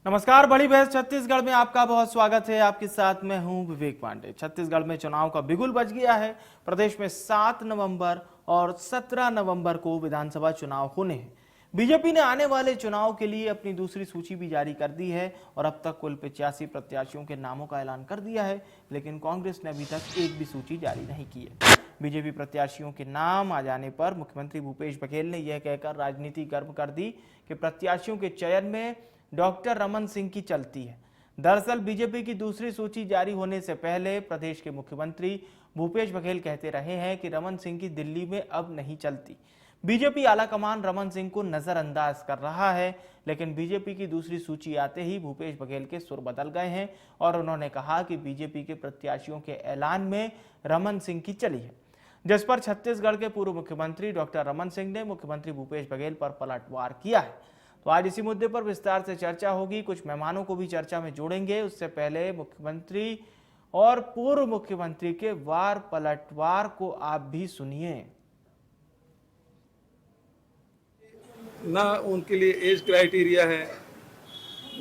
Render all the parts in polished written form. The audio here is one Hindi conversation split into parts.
नमस्कार, बड़ी बहस छत्तीसगढ़ में आपका बहुत स्वागत है। आपके साथ मैं हूं विवेक पांडे। छत्तीसगढ़ में चुनाव का बिगुल बज गया है। प्रदेश में 7 नवंबर और 17 नवंबर को विधानसभा चुनाव होने हैं। बीजेपी ने आने वाले चुनाव के लिए अपनी दूसरी सूची भी जारी कर दी है और अब तक कुल 85 प्रत्याशियों के नामों का ऐलान कर दिया है, लेकिन कांग्रेस ने अभी तक एक भी सूची जारी नहीं की है। बीजेपी प्रत्याशियों के नाम आ जाने पर मुख्यमंत्री भूपेश बघेल ने यह कहकर राजनीति गर्म कर दी कि प्रत्याशियों के चयन में डॉक्टर रमन सिंह की चलती है। दरअसल बीजेपी की दूसरी सूची जारी होने से पहले प्रदेश के मुख्यमंत्री भूपेश बघेल कहते रहे हैं कि रमन सिंह की दिल्ली में अब नहीं चलती। बीजेपी आलाकमान रमन सिंह को नजरअंदाज कर रहा है, लेकिन बीजेपी की दूसरी सूची आते ही भूपेश बघेल के सुर बदल गए हैं और उन्होंने कहा कि बीजेपी के प्रत्याशियों के ऐलान में रमन सिंह की चली है, जिस पर छत्तीसगढ़ के पूर्व मुख्यमंत्री डॉक्टर रमन सिंह ने मुख्यमंत्री भूपेश बघेल पर पलटवार किया है। तो आज इसी मुद्दे पर विस्तार से चर्चा होगी। कुछ मेहमानों को भी चर्चा में जोड़ेंगे। उससे पहले मुख्यमंत्री और पूर्व मुख्यमंत्री के वार पलटवार को आप भी सुनिए। ना उनके लिए एज क्राइटेरिया है,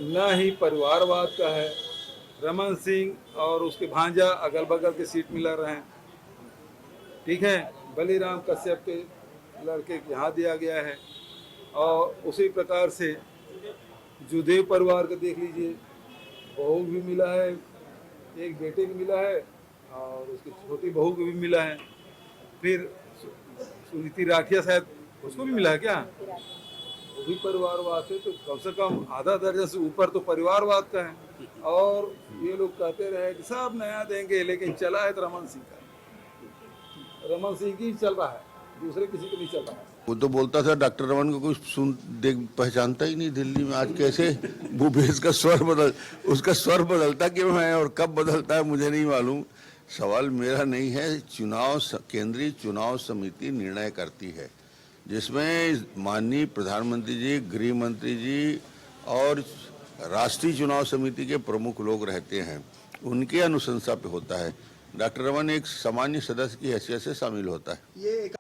ना ही परिवारवाद का है। रमन सिंह और उसके भांजा अगल बगल के सीट मिला रहे हैं, ठीक है। बलिराम कश्यप के लड़के यहाँ दिया गया है और उसी प्रकार से जुदेव परिवार का देख लीजिए, बहू भी मिला है, एक बेटे को मिला है और उसकी छोटी बहू को भी मिला है। फिर सुनीति राठिया शायद उसको भी मिला है क्या, वो भी परिवारवाद है। तो कम से कम आधा दर्जन से ऊपर तो परिवारवाद का है। और ये लोग कहते रहे कि सब नया देंगे, लेकिन चला है तो रमन सिंह का, रमन सिंह की चल रहा है, दूसरे किसी को नहीं चल रहा है। वो तो बोलता था डॉक्टर रमन को कुछ देख पहचानता ही नहीं दिल्ली में। आज कैसे भूपेश का उसका स्वर बदलता क्यों है और कब बदलता है मुझे नहीं मालूम। सवाल मेरा नहीं है, केंद्रीय चुनाव समिति निर्णय करती है, जिसमें माननीय प्रधानमंत्री जी, गृह मंत्री जी और राष्ट्रीय चुनाव समिति के प्रमुख लोग रहते हैं, उनके अनुशंसा पे होता है। डॉक्टर रमन एक सामान्य सदस्य की हैसियत से शामिल होता है।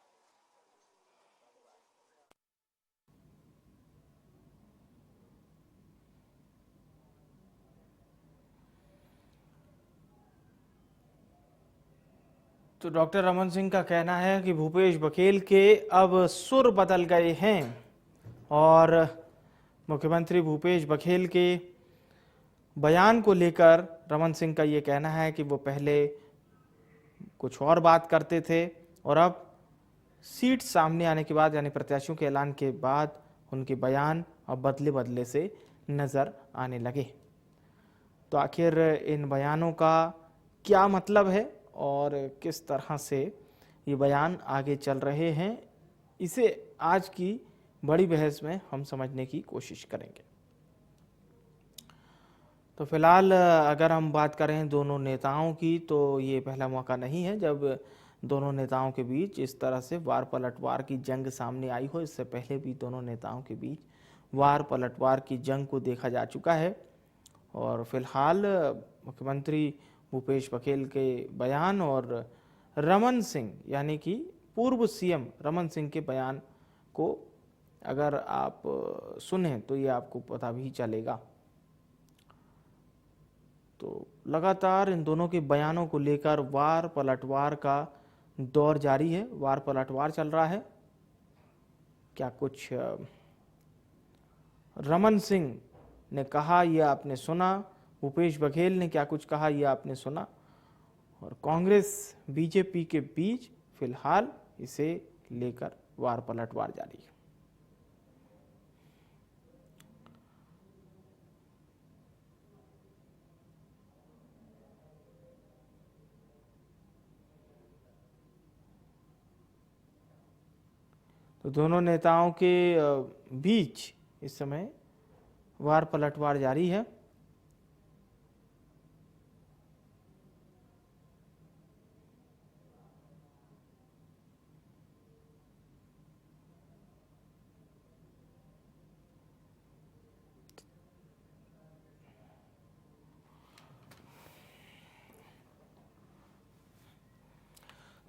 तो डॉक्टर रमन सिंह का कहना है कि भूपेश बघेल के अब सुर बदल गए हैं और मुख्यमंत्री भूपेश बघेल के बयान को लेकर रमन सिंह का ये कहना है कि वो पहले कुछ और बात करते थे और अब सीट सामने आने के बाद, यानी प्रत्याशियों के ऐलान के बाद, उनके बयान अब बदले बदले से नजर आने लगे। तो आखिर इन बयानों का क्या मतलब है और किस तरह से ये बयान आगे चल रहे हैं, इसे आज की बड़ी बहस में हम समझने की कोशिश करेंगे। तो फिलहाल अगर हम बात करें दोनों नेताओं की, तो ये पहला मौका नहीं है जब दोनों नेताओं के बीच इस तरह से वार पलटवार की जंग सामने आई हो। इससे पहले भी दोनों नेताओं के बीच वार पलटवार की जंग को देखा जा चुका है और फिलहाल मुख्यमंत्री भूपेश बघेल के बयान और रमन सिंह, यानी कि पूर्व सीएम रमन सिंह के बयान को अगर आप सुने तो ये आपको पता भी चलेगा। तो लगातार इन दोनों के बयानों को लेकर वार पलटवार का दौर जारी है, वार पलटवार चल रहा है। क्या कुछ रमन सिंह ने कहा यह आपने सुना, भूपेश बघेल ने क्या कुछ कहा यह आपने सुना, और कांग्रेस बीजेपी के बीच फिलहाल इसे लेकर वार पलटवार जारी है। तो दोनों नेताओं के बीच इस समय वार पलटवार जारी है।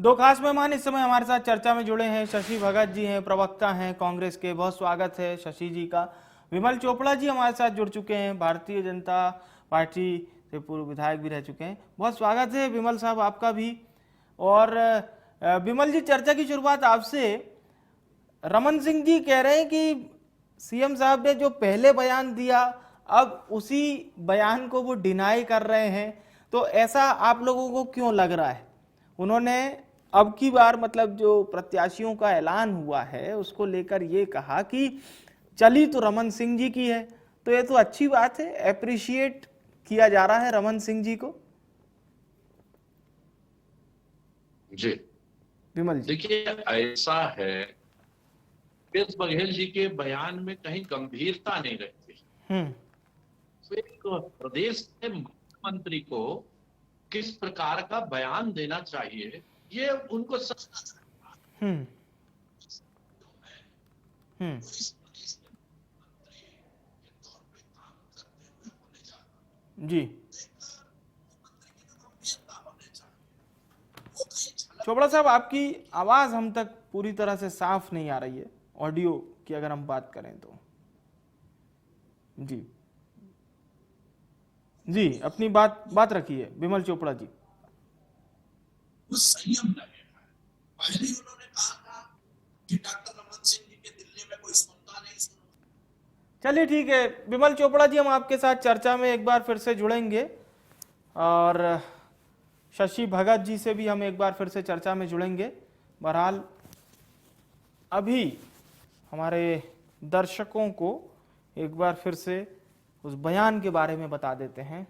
दो खास मेहमान इस समय हमारे साथ चर्चा में जुड़े हैं। शशि भगत जी हैं, प्रवक्ता हैं कांग्रेस के। बहुत स्वागत है शशि जी का। विमल चोपड़ा जी हमारे साथ जुड़ चुके हैं, भारतीय जनता पार्टी से पूर्व विधायक भी रह चुके हैं। बहुत स्वागत है विमल साहब आपका भी। और विमल जी, चर्चा की शुरुआत आपसे। रमन सिंह जी कह रहे हैं कि सीएम साहब ने जो पहले बयान दिया, अब उसी बयान को वो डिनाई कर रहे हैं, तो ऐसा आप लोगों को क्यों लग रहा है? उन्होंने अब की बार मतलब जो प्रत्याशियों का ऐलान हुआ है उसको लेकर ये कहा कि चली तो रमन सिंह जी की है, तो ये तो अच्छी बात है, एप्रिशिएट किया जा रहा है रमन सिंह जी को। जी विमल जी, देखिए, ऐसा है, भूपेश बघेल जी के बयान में कहीं गंभीरता नहीं रहती। तो एक प्रदेश के मुख्यमंत्री को किस प्रकार का बयान देना चाहिए, ये उनको हम्म हम्म जी। चोपड़ा साहब, आपकी आवाज हम तक पूरी तरह से साफ नहीं आ रही है, ऑडियो की अगर हम बात करें तो। जी जी, अपनी बात रखिए विमल चोपड़ा जी। संयम लगेगा। पहले ही उन्होंने कहा था कि डॉक्टर रमन सिंह जी के दिल्ली में कोई सुनता नहीं सुनता। चलिए ठीक है विमल चोपड़ा जी, हम आपके साथ चर्चा में एक बार फिर से जुड़ेंगे और शशि भगत जी से भी हम एक बार फिर से चर्चा में जुड़ेंगे। बहरहाल अभी हमारे दर्शकों को एक बार फिर से उस बयान के बारे में बता देते हैं।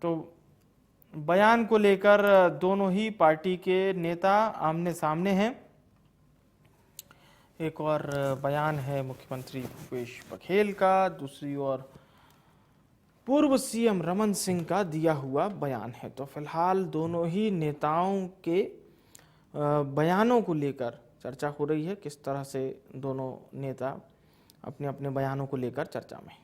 तो बयान को लेकर दोनों ही पार्टी के नेता आमने सामने हैं। एक और बयान है मुख्यमंत्री भूपेश बघेल का, दूसरी ओर पूर्व सीएम रमन सिंह का दिया हुआ बयान है। तो फिलहाल दोनों ही नेताओं के बयानों को लेकर चर्चा हो रही है, किस तरह से दोनों नेता अपने अपने बयानों को लेकर चर्चा में।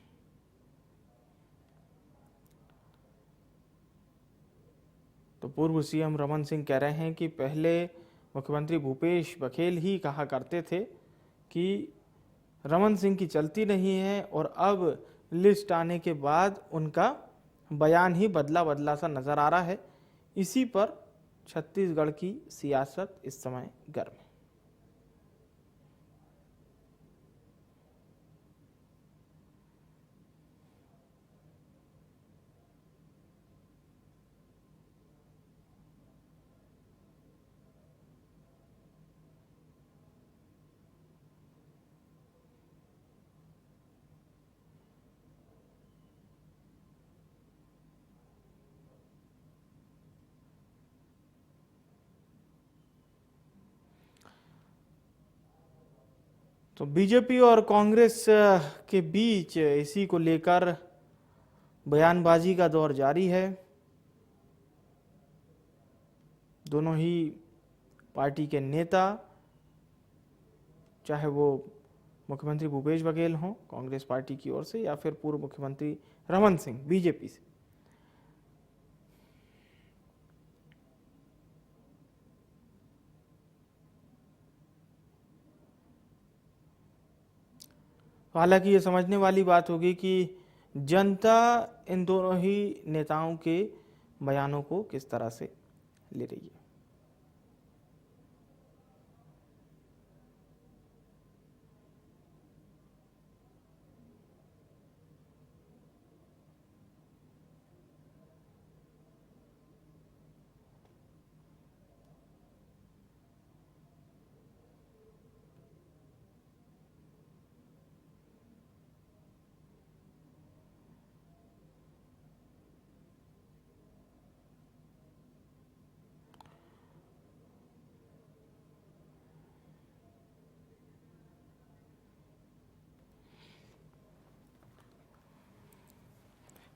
तो पूर्व सीएम रमन सिंह कह रहे हैं कि पहले मुख्यमंत्री भूपेश बघेल ही कहा करते थे कि रमन सिंह की चलती नहीं है, और अब लिस्ट आने के बाद उनका बयान ही बदला सा नजर आ रहा है। इसी पर छत्तीसगढ़ की सियासत इस समय गर्म है। तो बीजेपी और कांग्रेस के बीच इसी को लेकर बयानबाजी का दौर जारी है। दोनों ही पार्टी के नेता, चाहे वो मुख्यमंत्री भूपेश बघेल हों कांग्रेस पार्टी की ओर से, या फिर पूर्व मुख्यमंत्री रमन सिंह बीजेपी से, हालांकि ये समझने वाली बात होगी कि जनता इन दोनों ही नेताओं के बयानों को किस तरह से ले रही है।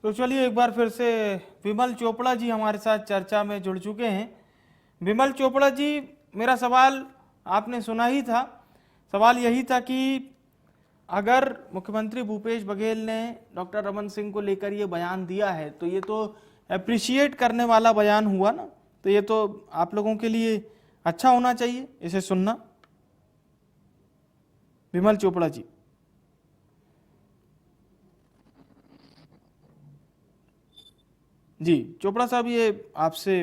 तो चलिए एक बार फिर से विमल चोपड़ा जी हमारे साथ चर्चा में जुड़ चुके हैं। विमल चोपड़ा जी, मेरा सवाल आपने सुना ही था। सवाल यही था कि अगर मुख्यमंत्री भूपेश बघेल ने डॉक्टर रमन सिंह को लेकर ये बयान दिया है तो ये तो अप्रिशिएट करने वाला बयान हुआ ना, तो ये तो आप लोगों के लिए अच्छा होना चाहिए इसे सुनना। विमल चोपड़ा जी। जी चोपड़ा साहब, ये आपसे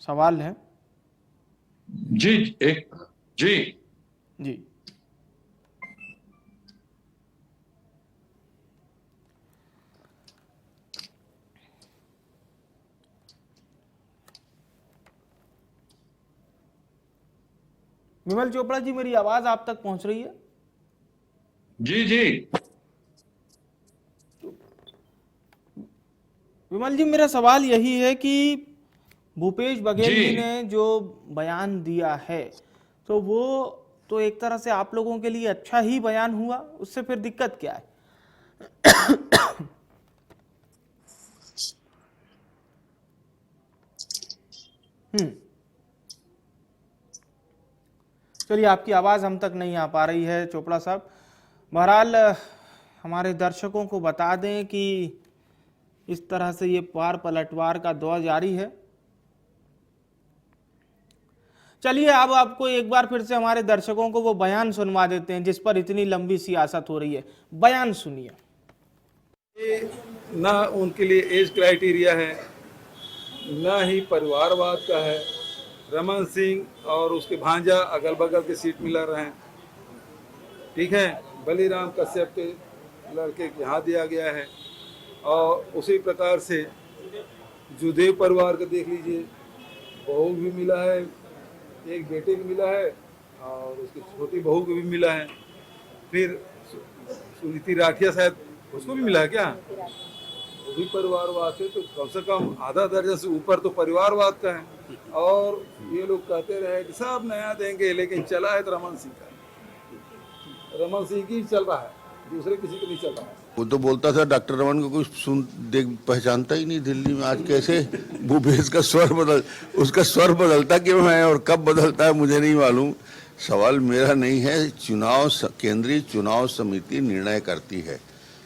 सवाल है। जी एक जी जी विमल चोपड़ा जी, मेरी आवाज आप तक पहुंच रही है? जी जी विमल जी, मेरा सवाल यही है कि भूपेश बघेल जी जी ने जो बयान दिया है, तो वो तो एक तरह से आप लोगों के लिए अच्छा ही बयान हुआ, उससे फिर दिक्कत क्या है? हम्म चलिए, आपकी आवाज़ हम तक नहीं आ पा रही है चोपड़ा साहब। बहरहाल हमारे दर्शकों को बता दें कि इस तरह से ये पार पलटवार का दौर जारी है। चलिए, अब आपको एक बार फिर से हमारे दर्शकों को वो बयान सुनवा देते हैं जिस पर इतनी लंबी सियासत हो रही है। बयान सुनिए। ये ना उनके लिए एज क्राइटेरिया है, ना ही परिवारवाद का है। रमन सिंह और उसके भांजा अगल बगल के सीट मिला रहे हैं, ठीक है। बलीराम कश्यप के लड़के के यहाँ दिया गया है। और उसी प्रकार से जुदेव परिवार का देख लीजिए, बहू भी मिला है, एक बेटे को मिला है और उसकी छोटी बहू को भी मिला है। फिर सुनीति राठिया शायद उसको भी मिला है क्या? वो भी परिवारवाद है। तो कम से कम आधा दर्जन से ऊपर तो परिवारवाद का है। और ये लोग कहते रहे कि सब नया देंगे, लेकिन चला है तो रमन सिंह का। रमन सिंह की चल रहा है, दूसरे किसी को नहीं चल रहा है। वो तो बोलता था डॉक्टर रमन को कोई सुन देख पहचानता ही नहीं दिल्ली में। आज कैसे भूपेश का उसका स्वर बदलता क्यों है और कब बदलता है मुझे नहीं मालूम। सवाल मेरा नहीं है, केंद्रीय चुनाव समिति निर्णय करती है,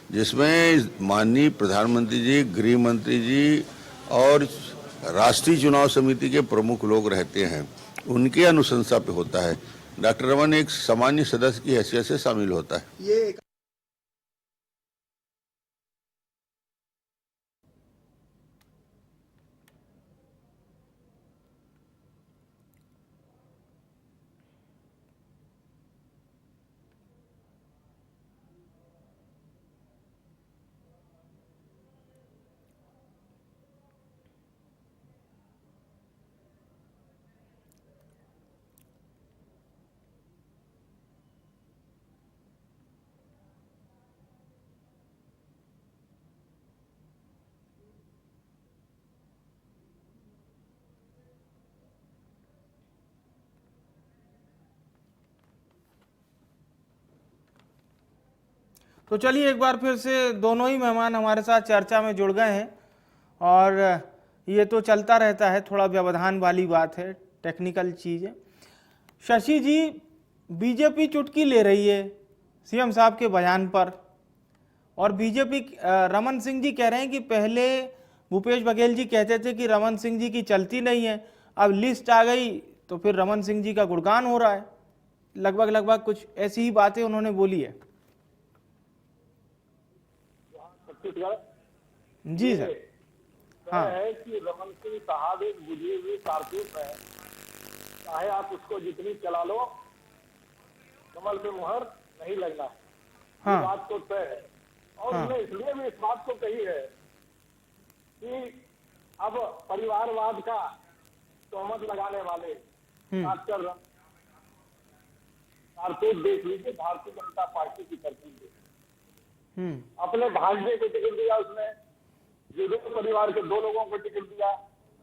जिसमें माननीय प्रधानमंत्री जी, गृह मंत्री जी और राष्ट्रीय चुनाव समिति के प्रमुख लोग रहते हैं, उनके अनुशंसा पे होता है। डॉक्टर रमन एक सामान्य सदस्य की हैसियत से शामिल होता है। तो चलिए, एक बार फिर से दोनों ही मेहमान हमारे साथ चर्चा में जुड़ गए हैं और ये तो चलता रहता है, थोड़ा व्यवधान वाली बात है, टेक्निकल चीज़ है। शशि जी, बीजेपी चुटकी ले रही है सीएम साहब के बयान पर, और बीजेपी रमन सिंह जी कह रहे हैं कि पहले भूपेश बघेल जी कहते थे कि रमन सिंह जी की चलती नहीं है, अब लिस्ट आ गई तो फिर रमन सिंह जी का गुणगान हो रहा है। लगभग कुछ ऐसी ही बातें उन्होंने बोली है। जी सर। हाँ, है कि रमन सिंह साहब एक बुझे हुए कारतूस है, चाहे आप उसको जितनी चला लो, कमल पे मुहर नहीं लगना है। हाँ, ये बात तो तय है। और हाँ, उन्होंने इसलिए भी इस बात को कही है कि अब परिवारवाद का तोहमत लगाने वाले खासकर कारतूस देख लीजिए भारतीय जनता पार्टी की तरफ से। अपने भांजे को टिकट दिया उसने, जुदेव परिवार के 2 लोगों को टिकट दिया,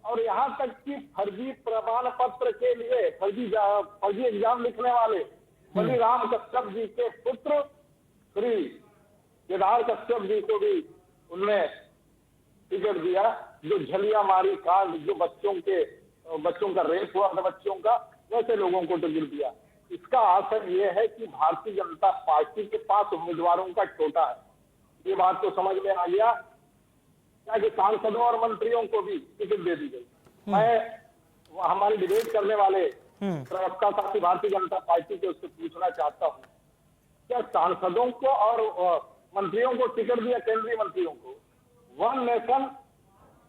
और यहाँ तक कि फर्जी प्रमाण पत्र के लिए फर्जी एग्जाम लिखने वाले बलीराम कश्यप जी के पुत्र श्री केदार कश्यप जी को भी उनने टिकट दिया। जो झलिया मारी कांड, जो बच्चों का रेप हुआ था बच्चों का, वैसे लोगों को टिकट दिया। इसका असर यह है कि भारतीय जनता पार्टी के पास उम्मीदवारों का टोटा है। ये बात तो समझ में आ गया कि सांसदों और मंत्रियों को भी टिकट दे दी गई। मैं हमारे डिबेट करने वाले प्रवक्ता था कि भारतीय जनता पार्टी के, उससे पूछना चाहता हूँ, क्या सांसदों को और मंत्रियों को टिकट दिया, केंद्रीय मंत्रियों को, वन नेशन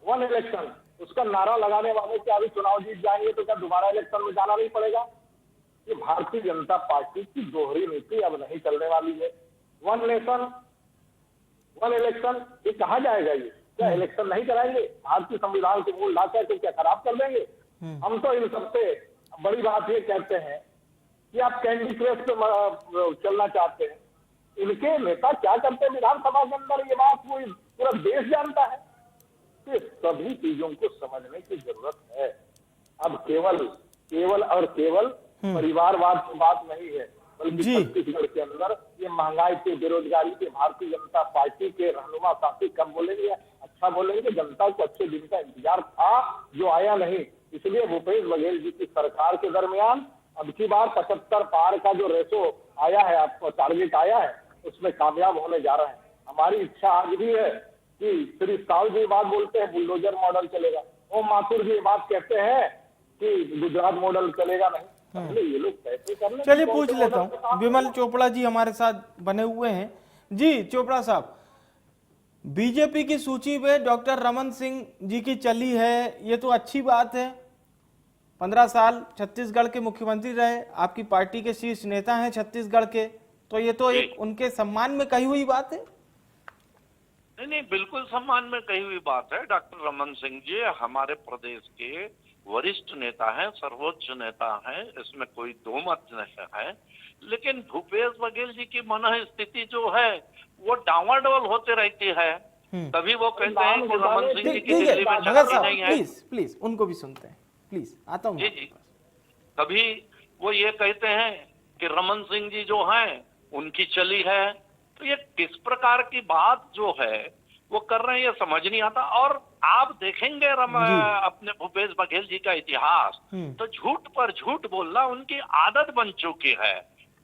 वन इलेक्शन, उसका नारा लगाने वाले क्या अभी चुनाव जीत जाएंगे तो क्या दोबारा इलेक्शन में जाना नहीं पड़ेगा? ये भारतीय जनता पार्टी की दोहरी नीति अब नहीं चलने वाली है। वन नेशन वन इलेक्शन, ये कहा जाएगा? ये क्या इलेक्शन नहीं कराएंगे? भारतीय संविधान के मूल ढांचे को क्या खराब कर देंगे? हम तो इन सबसे बड़ी बात ये कहते हैं कि आप कैंडी क्रश पे चलना चाहते हैं। इनके नेता क्या करते हैं विधानसभा के अंदर, ये बात कोई पूरा देश जानता है। तो सभी चीजों को समझने की जरूरत है। अब केवल और केवल परिवारवाद की बात नहीं है, बल्कि छत्तीसगढ़ के अंदर ये महंगाई के, बेरोजगारी के भारतीय जनता पार्टी के रहनुमा साथी कम बोलेंगे या अच्छा बोलेंगे? जनता को अच्छे दिन का इंतजार था जो आया नहीं। इसलिए भूपेश बघेल जी की सरकार के दरमियान अब की बार 75 पार का जो रेशो आया है, आपको टारगेट आया है, उसमें कामयाब होने जा रहे हैं। हमारी इच्छा आज भी है कि श्री साहु जी बात बोलते हैं बुलडोजर मॉडल चलेगा, ओम माथुर जी बात कहते हैं कि गुजरात मॉडल चलेगा नहीं। पहले ये लोग पैसे कर ले। चलिए पूछ लेता हूँ, विमल चोपड़ा जी हमारे साथ बने हुए हैं। जी चोपड़ा साहब, बीजेपी की सूची में डॉक्टर रमन सिंह जी की चली है, ये तो अच्छी बात है। 15 साल छत्तीसगढ़ के मुख्यमंत्री रहे, आपकी पार्टी के शीर्ष नेता हैं छत्तीसगढ़ के, तो ये तो एक उनके सम्मान में कही हुई बात है। नहीं, बिल्कुल सम्मान में कही हुई बात है। डॉक्टर रमन सिंह जी हमारे प्रदेश के वरिष्ठ नेता हैं, सर्वोच्च नेता हैं, इसमें कोई दो मत नहीं है। लेकिन भूपेश बघेल जी की मन स्थिति जो है वो डावाडोल होते रहती है। कभी वो कहते हैं कि रमन सिंह जी की दिल्ली में शक्ति नहीं है। प्लीज उनको भी सुनते हैं, प्लीज आता हूँ। जी। कभी वो ये कहते हैं कि रमन सिंह जी जो हैं उनकी चली है। तो ये किस प्रकार की बात जो है वो कर रहे हैं, ये समझ नहीं आता। और आप देखेंगे अपने भूपेश बघेल जी का इतिहास, तो झूठ पर झूठ बोलना उनकी आदत बन चुकी है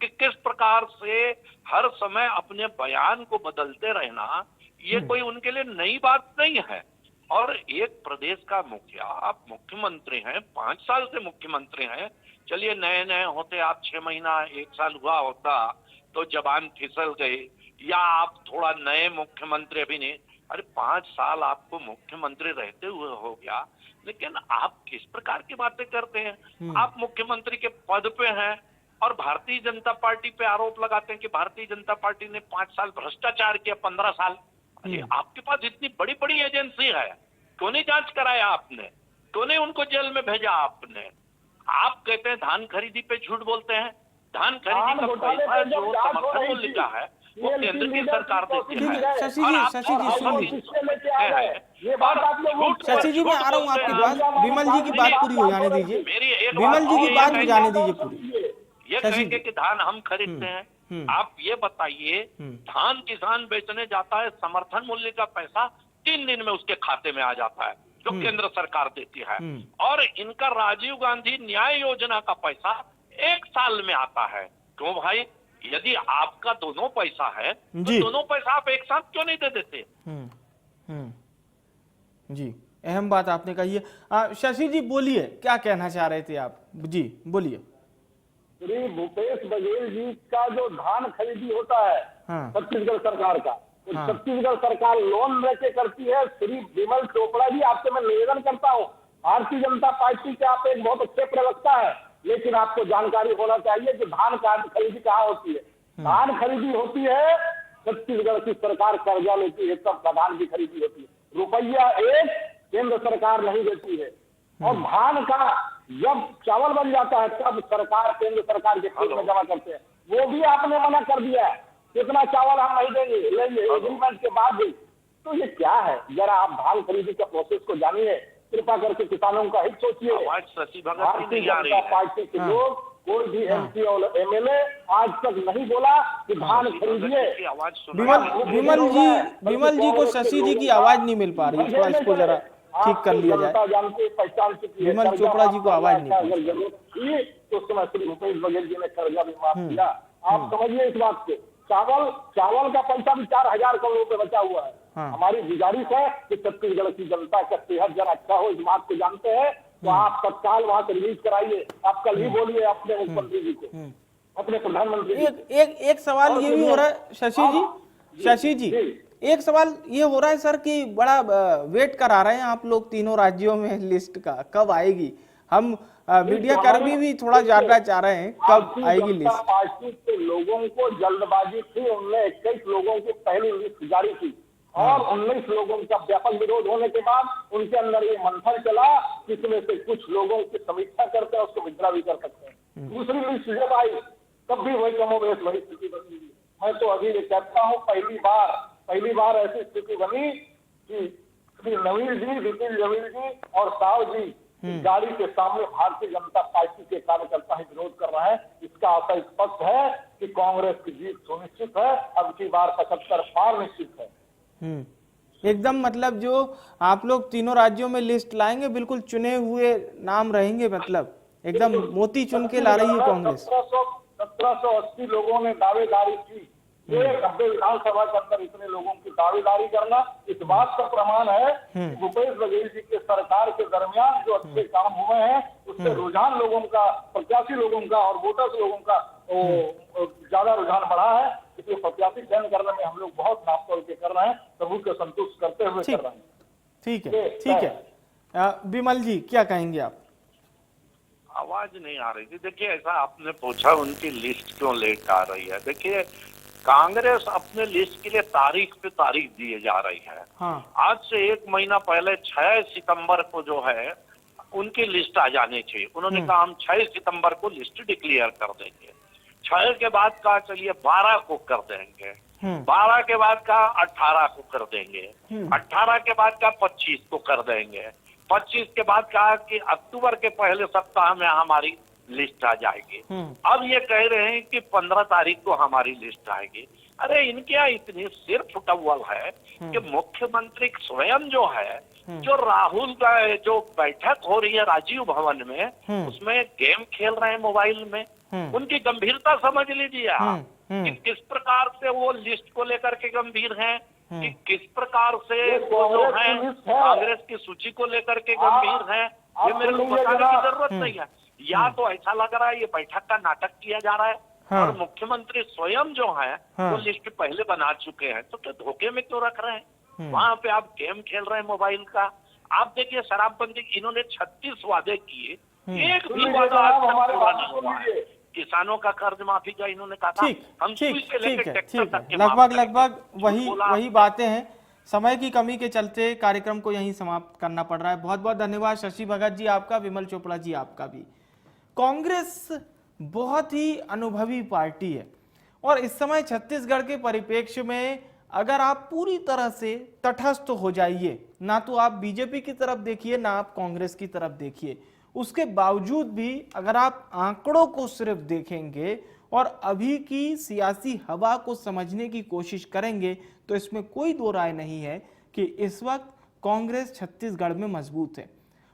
कि किस प्रकार से हर समय अपने बयान को बदलते रहना, ये कोई उनके लिए नई बात नहीं है। और एक प्रदेश का मुखिया, आप मुख्यमंत्री हैं, 5 साल से मुख्यमंत्री हैं। चलिए नए नए होते आप 6 महीना 1 साल हुआ होता तो जबान फिसल गई, या आप थोड़ा नए मुख्यमंत्री अभी नहीं। अरे 5 साल आपको मुख्यमंत्री रहते हुए हो गया, लेकिन आप किस प्रकार की बातें करते हैं? आप मुख्यमंत्री के पद पे हैं और भारतीय जनता पार्टी पे आरोप लगाते हैं कि भारतीय जनता पार्टी ने 5 साल भ्रष्टाचार किया, 15 साल। अरे आपके पास इतनी बड़ी बड़ी एजेंसी है, क्यों नहीं जांच कराया आपने? क्यों नहीं उनको जेल में भेजा आपने? आप कहते हैं धान खरीदी पे झूठ बोलते हैं। धान खरीदी का पैसा जो समर्थन मूल्य का है वो केंद्र की सरकार देती है। शशि जी सुनिए, शशि जी मैं आ रहा हूँ आपके पास। विमल जी की बात पूरी हो जाने दीजिए, विमल जी की बात हो जाने दीजिए पूरी। ये कहेंगे कि धान हम खरीदते हैं। आप ये बताइए, धान किसान बेचने जाता है, समर्थन मूल्य का पैसा 3 दिन में उसके खाते में आ जाता है जो केंद्र सरकार देती है। और इनका राजीव गांधी न्याय योजना का पैसा 1 साल में आता है। क्यों भाई? यदि आपका दोनों पैसा है तो दोनों पैसा आप एक साथ क्यों नहीं दे देते? जी अहम बात आपने कही है। शशि जी बोलिए, क्या कहना चाह रहे थे आप? जी बोलिए। श्री भूपेश बघेल जी का जो धान खरीदी होता है छत्तीसगढ़ सरकार का, तो छत्तीसगढ़ सरकार लोन लेके करती है। श्री विमल चोपड़ा जी, आपसे मैं निवेदन करता हूँ, भारतीय जनता पार्टी के आप एक बहुत अच्छे प्रवक्ता है, लेकिन आपको जानकारी होना चाहिए कि धान खरीदी कहाँ होती है। धान खरीदी होती है छत्तीसगढ़ की सरकार कर्जा लेती है, तब धान की खरीदी होती है। रुपया एक केंद्र सरकार नहीं देती है। और धान का जब चावल बन जाता है तब सरकार, केंद्र सरकार के खेत में जमा करते हैं। वो भी आपने मना कर दिया है, कितना चावल हम नहीं देंगे, लेंगे एग्रीमेंट के बाद भी। तो ये क्या है? जरा आप धान खरीदी का प्रोसेस को जानिए, कृपा करके किसानों का हित सोचिए। भारतीय जनता पार्टी के लोग, कोई भी एमपी और एमएलए आज तक नहीं बोला कि धान खरीदिए। विमल जी को शशि जी की आवाज नहीं मिल पा रही है, थोड़ा इसको जरा ठीक कर लिया जाए। विमल चोपड़ा जी को आवाज नहीं, अगर जरूरत थी तो उस समय श्री भूपेश बघेल जी ने कर्जा भी माफ किया। आप समझिए इस बात से। चावल का पैसा भी 4000 करोड़ रुपए बचा हुआ है। हमारी गुजारिश है कि छत्तीसगढ़ की जनता का सेहत जरा अच्छा हो, इस बात को जानते हैं तो आप तत्काल वहां से रिलीज कराइए। आप कल ही बोलिए अपने मुख्यमंत्री जी को, अपने प्रधानमंत्री जी को। एक सवाल ये भी हो रहा है शशि जी, एक सवाल ये हो रहा है सर कि बड़ा वेट करा रहे हैं आप लोग तीनों राज्यों में लिस्ट का, कब आएगी? हम मीडिया कर्मी भी थोड़ा जानना चाह रहे हैं कब आएगी लिस्ट। पार्टी के लोगों को जल्दबाजी थी, उनने 21 लोगों की पहली लिस्ट जारी की और 19 लोगों का व्यापक विरोध होने के बाद उनके अंदर ये मंथन चला, जिसमें से कुछ लोगों की समीक्षा करते हैं, उसको विड्रा भी कर सकते हैं। दूसरी लिस्ट जब आई तब भी वही कमोबेश वही स्थिति बनी। मैं तो अभी ये कहता हूँ पहली बार ऐसी स्थिति बनी कि श्री नवीन जी, विपिन जमील जी और साव जी गाड़ी के सामने भारतीय जनता पार्टी के कार्यकर्ता ही विरोध कर रहे हैं। इसका असर स्पष्ट है कि कांग्रेस की जीत सुनिश्चित है, अब की बार 75 पार निश्चित है। एकदम, मतलब जो आप लोग तीनों राज्यों में लिस्ट लाएंगे बिल्कुल चुने हुए नाम रहेंगे, मतलब एकदम मोती चुन के ला रही है कांग्रेस। 1780 लोगों ने दावेदारी की, ये 90 विधानसभा के अंदर इतने लोगों की दावेदारी करना इस बात का प्रमाण है कि भूपेश बघेल जी के सरकार के दरमियान जो अच्छे काम हुए हैं उससे रुझान लोगों का, प्रत्याशी लोगों का और वोटर्स लोगों का ज्यादा रुझान बढ़ा है। इसलिए प्रत्याशी चयन करने में हम लोग बहुत नाप तोल के कर रहे हैं, प्रभु को संतुष्ट करते हुए कर रहे हैं। ठीक है। विमल जी क्या कहेंगे आप? आवाज नहीं आ रही थी। देखिए, ऐसा आपने पूछा उनकी लिस्ट क्यों लेट आ रही है। देखिए, कांग्रेस अपने लिस्ट के लिए तारीख पे तारीख दिए जा रही है। हाँ। आज से 1 महीना पहले 6 सितंबर को जो है उनकी लिस्ट आ जानी चाहिए। उन्होंने कहा हम 6 सितंबर को लिस्ट डिक्लेयर कर देंगे। 6 के बाद कहा चलिए 12 को कर देंगे, 12 के बाद कहा 18 को कर देंगे, 18 के बाद कहा 25 को कर देंगे, 25 के बाद कहा कि अक्टूबर के पहले सप्ताह में हमारी लिस्ट आ जाएगी। अब ये कह रहे हैं कि 15 तारीख को हमारी लिस्ट आएगी। अरे इनके यहाँ इतनी सिर फुटअव्वल है कि मुख्यमंत्री स्वयं जो है, जो राहुल का जो बैठक हो रही है राजीव भवन में, उसमें गेम खेल रहे हैं मोबाइल में। उनकी गंभीरता समझ लीजिए आप कि किस प्रकार से वो लिस्ट को लेकर के गंभीर हैं, कि किस प्रकार से वो जो है कांग्रेस की सूची को लेकर के गंभीर हैं। ये मेरे को बताने की जरूरत नहीं है। या तो ऐसा लग रहा है ये बैठक का नाटक किया जा रहा है और मुख्यमंत्री स्वयं जो है वो लिस्ट पहले बना चुके हैं, तो क्या धोखे में क्यों रख रहे हैं? वहां पे आप गेम खेल रहे हैं मोबाइल का। आप देखिए शराबबंदी, इन्होंने 36 वादे किए, एक भी वादा आज तक पूरा नहीं हुआ है। किसानों का कर्ज माफी का इन्होंने कहा था हम सुई से लेकर ट्रैक्टर तक के लगभग वही बातें हैं। समय की कमी के चलते कार्यक्रम को यहीं समाप्त करना पड़ रहा है। बहुत बहुत धन्यवाद शशि भगत जी आपका, विमल चोपड़ा जी आपका भी। कांग्रेस बहुत ही अनुभवी पार्टी है और इस समय छत्तीसगढ़ के परिप्रेक्ष्य में अगर आप पूरी तरह से तटस्थ हो जाइए, ना तो आप बीजेपी की तरफ देखिए ना आप कांग्रेस की तरफ देखिए, उसके बावजूद भी अगर आप आंकड़ों को सिर्फ देखेंगे और अभी की सियासी हवा को समझने की कोशिश करेंगे तो इसमें कोई दो राय नहीं है कि इस वक्त कांग्रेस छत्तीसगढ़ में मजबूत है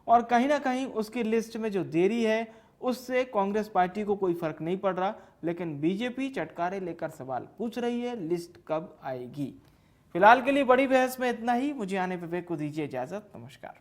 और कहीं ना कहीं उसकी लिस्ट में जो देरी है उससे कांग्रेस पार्टी को कोई फर्क नहीं पड़ रहा। लेकिन बीजेपी चटकारे लेकर सवाल पूछ रही है लिस्ट कब आएगी। फिलहाल के लिए बड़ी बहस में इतना ही। मुझे आने विवेक को दीजिए इजाजत। नमस्कार।